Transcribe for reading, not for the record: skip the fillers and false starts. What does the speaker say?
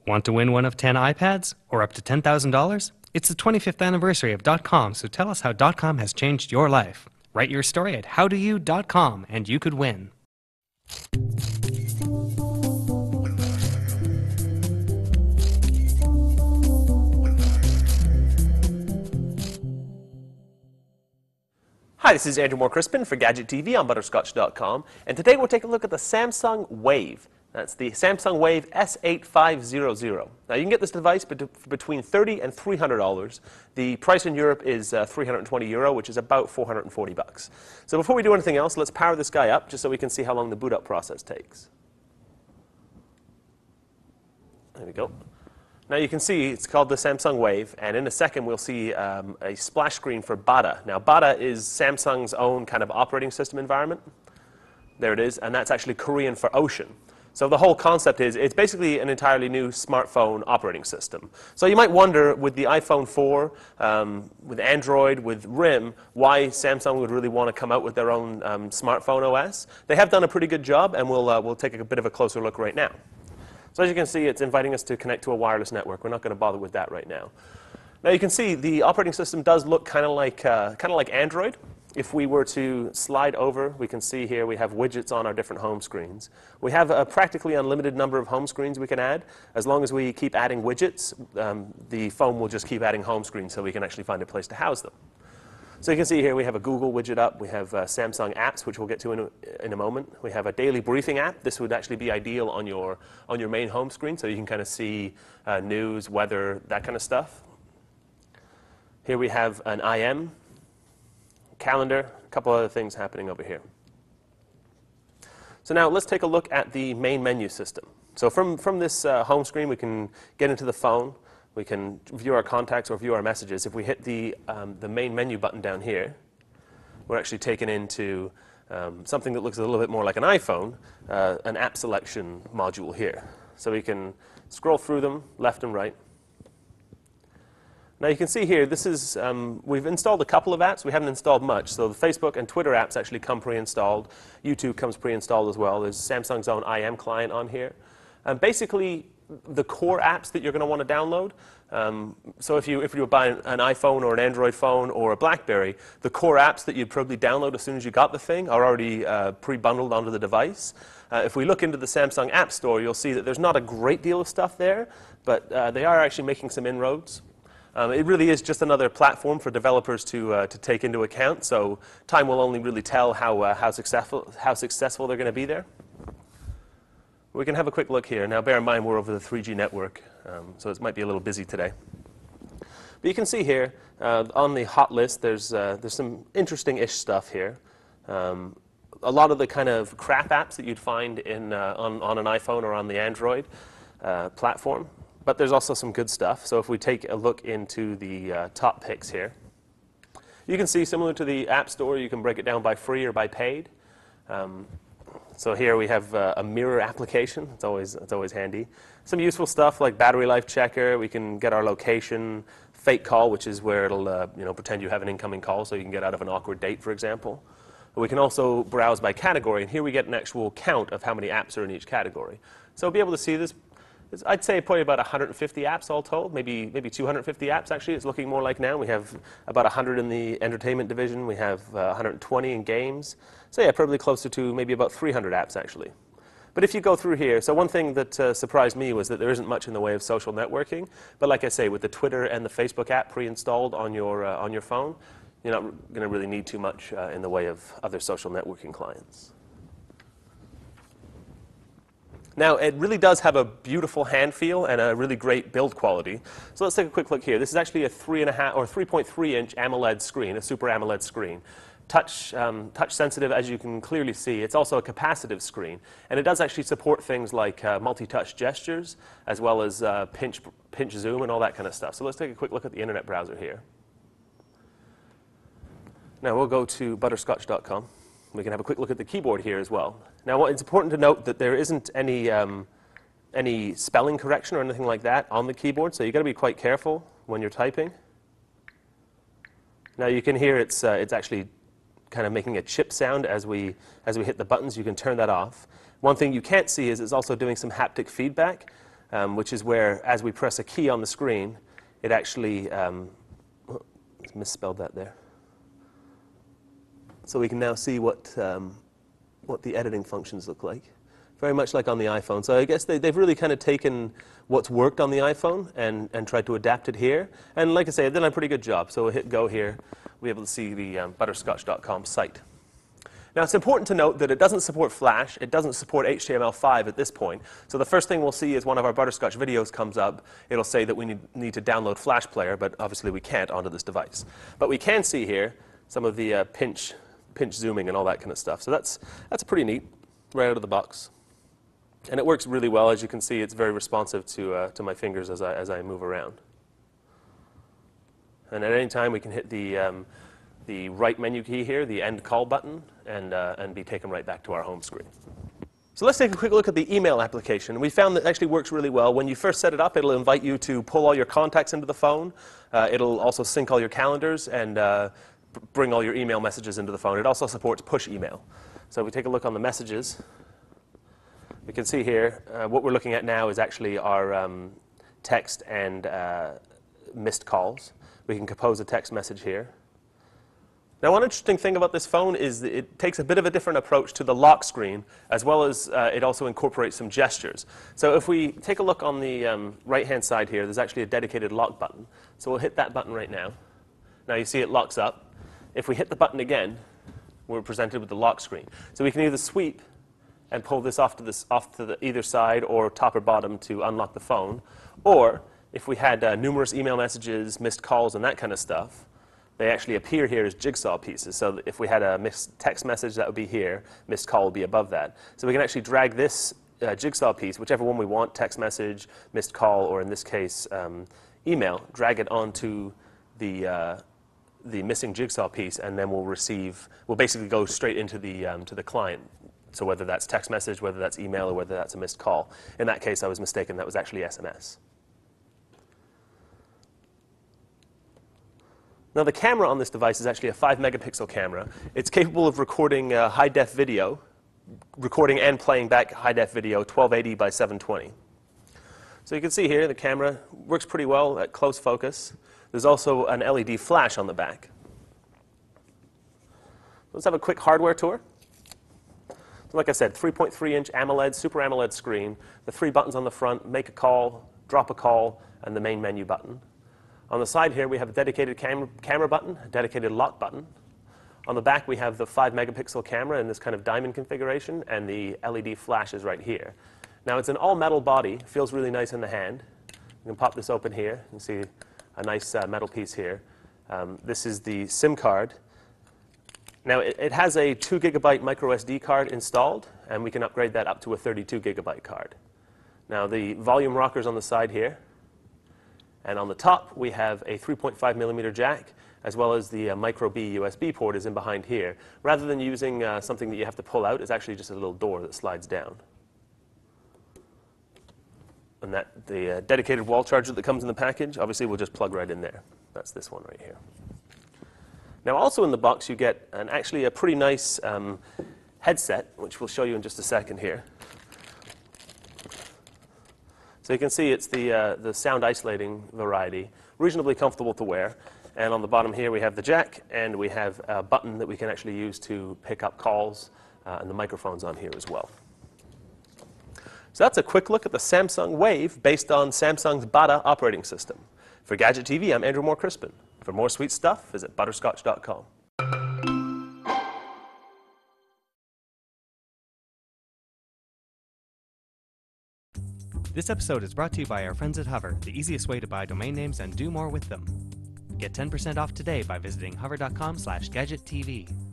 Want to win one of 10 iPads or up to $10,000? It's the 25th anniversary of .com, so tell us how .com has changed your life. Write your story at howdoyou.com and you could win. Hi, this is Andrew Moore-Crispin for Gadget TV on Butterscotch.com, and today we'll take a look at the Samsung Wave. That's the Samsung Wave S8500. Now you can get this device between $30 and $300. The price in Europe is €320, which is about 440 bucks. So before we do anything else, let's power this guy up just so we can see how long the boot up process takes. There we go. Now you can see it's called the Samsung Wave, and in a second we'll see a splash screen for Bada. Now Bada is Samsung's own kind of operating system environment. There it is, and that's actually Korean for ocean. So the whole concept is it's basically an entirely new smartphone operating system. So you might wonder, with the iPhone 4, with Android, with RIM, why Samsung would really want to come out with their own smartphone OS. They have done a pretty good job, and we'll take a bit of a closer look right now. So as you can see, it's inviting us to connect to a wireless network. We're not going to bother with that right now. Now you can see the operating system does look kind of like Android. If we were to slide over, we can see here we have widgets on our different home screens. We have a practically unlimited number of home screens we can add. As long as we keep adding widgets, the phone will just keep adding home screens so we can actually find a place to house them. So you can see here we have a Google widget up. We have Samsung apps, which we'll get to in a moment. We have a daily briefing app. This would actually be ideal on your main home screen, so you can kind of see news, weather, that kind of stuff. Here we have an IM, calendar, a couple other things happening over here. So now let's take a look at the main menu system. So from this home screen, we can get into the phone. We can view our contacts or view our messages. If we hit the main menu button down here, we're actually taken into something that looks a little bit more like an iPhone, an app selection module here. So we can scroll through them left and right. Now you can see here, this is, we've installed a couple of apps. We haven't installed much. So the Facebook and Twitter apps actually come pre-installed. YouTube comes pre-installed as well. There's Samsung's own IM client on here. Basically, the core apps that you're going to want to download. So if you were buying an iPhone or an Android phone or a BlackBerry, the core apps that you'd probably download as soon as you got the thing are already pre-bundled onto the device. If we look into the Samsung App Store, you'll see that there's not a great deal of stuff there, but they are actually making some inroads. It really is just another platform for developers to take into account, so time will only really tell how successful they're going to be there. We can have a quick look here. Now bear in mind we're over the 3G network, so it might be a little busy today. But you can see here on the hot list there's some interesting-ish stuff here. A lot of the kind of crap apps that you'd find on an iPhone or on the Android platform. But there's also some good stuff. So if we take a look into the top picks here, you can see, similar to the App Store, you can break it down by free or by paid. So here we have a mirror application. It's always handy. Some useful stuff like battery life checker. We can get our location. Fake call, which is where it'll pretend you have an incoming call so you can get out of an awkward date, for example. We can also browse by category, and here we get an actual count of how many apps are in each category. So we'll be able to see this. I'd say probably about 150 apps all told, maybe 250 apps actually. It's looking more like now. We have about 100 in the entertainment division. We have 120 in games. So yeah, probably closer to maybe about 300 apps actually. But if you go through here, so one thing that surprised me was that there isn't much in the way of social networking. But like I say, with the Twitter and the Facebook app pre-installed on your phone, you're not going to really need too much in the way of other social networking clients. Now, it really does have a beautiful hand feel and a really great build quality. So let's take a quick look here. This is actually a 3.5 or 3.3-inch AMOLED screen, a Super AMOLED screen. Touch sensitive, as you can clearly see. It's also a capacitive screen, and it does actually support things like multi-touch gestures, as well as pinch zoom and all that kind of stuff. So let's take a quick look at the internet browser here. Now we'll go to butterscotch.com. We can have a quick look at the keyboard here as well. Now, it's important to note that there isn't any spelling correction or anything like that on the keyboard, so you've got to be quite careful when you're typing. Now, you can hear it's actually kind of making a chip sound as we hit the buttons. You can turn that off. One thing you can't see is it's also doing some haptic feedback. which is where, as we press a key on the screen, it actually, misspelled that there. So we can now see what the editing functions look like. Very much like on the iPhone. So I guess they've really kind of taken what's worked on the iPhone and tried to adapt it here. And like I say, they've done a pretty good job. So we'll hit go here. We'll be able to see the butterscotch.com site. Now, it's important to note that it doesn't support Flash. It doesn't support HTML5 at this point. So the first thing we'll see is one of our Butterscotch videos comes up. It'll say that we need to download Flash Player, but obviously we can't onto this device. But we can see here some of the pinch zooming and all that kind of stuff. So that's pretty neat, right out of the box. And it works really well. As you can see, it's very responsive to my fingers as I move around. And at any time, we can hit the right menu key here, the end call button, and be taken right back to our home screen. So let's take a quick look at the email application. We found that it actually works really well. When you first set it up, it'll invite you to pull all your contacts into the phone. It'll also sync all your calendars and bring all your email messages into the phone. It also supports push email. So if we take a look on the messages, we can see here what we're looking at now is actually our text and missed calls. We can compose a text message here. Now, one interesting thing about this phone is that it takes a bit of a different approach to the lock screen, as well as it also incorporates some gestures. So if we take a look on the right-hand side here, there's actually a dedicated lock button. So we'll hit that button right now. Now you see it locks up. If we hit the button again, we're presented with the lock screen. So we can either sweep and pull this off to the either side or top or bottom to unlock the phone. Or if we had numerous email messages, missed calls, and that kind of stuff, they actually appear here as jigsaw pieces. So if we had a missed text message, that would be here. Missed call would be above that. So we can actually drag this jigsaw piece, whichever one we want, text message, missed call, or in this case, email, drag it onto the missing jigsaw piece, and then we'll basically go straight into the client. So whether that's text message, whether that's email, or whether that's a missed call. In that case, I was mistaken. That was actually SMS. Now, the camera on this device is actually a 5-megapixel camera. It's capable of recording high-def video, recording and playing back high-def video, 1280 by 720. So you can see here the camera works pretty well at close focus. There's also an LED flash on the back. Let's have a quick hardware tour. So like I said, 3.3-inch AMOLED, Super AMOLED screen, the 3 buttons on the front, make a call, drop a call, and the main menu button. On the side here, we have a dedicated camera button, a dedicated lock button. On the back, we have the 5-megapixel camera in this kind of diamond configuration, and the LED flash is right here. Now, it's an all-metal body. Feels really nice in the hand. You can pop this open here. You can see a nice metal piece here. This is the SIM card. Now, it has a 2 gigabyte micro SD card installed, and we can upgrade that up to a 32 gigabyte card. Now, the volume rocker's on the side here. And on the top, we have a 3.5 millimeter jack, as well as the micro B USB port is in behind here. Rather than using something that you have to pull out, it's actually just a little door that slides down. And the dedicated wall charger that comes in the package, obviously, we'll just plug right in there. That's this one right here. Now, also in the box, you get actually a pretty nice headset, which we'll show you in just a second here. So you can see it's the sound isolating variety, reasonably comfortable to wear. And on the bottom here, we have the jack, and we have a button that we can actually use to pick up calls, and the microphone's on here as well. So that's a quick look at the Samsung Wave based on Samsung's Bada operating system. For Gadget TV, I'm Andrew Moore Crispin. For more sweet stuff, visit butterscotch.com. This episode is brought to you by our friends at Hover, the easiest way to buy domain names and do more with them. Get 10% off today by visiting hover.com/gadgettv.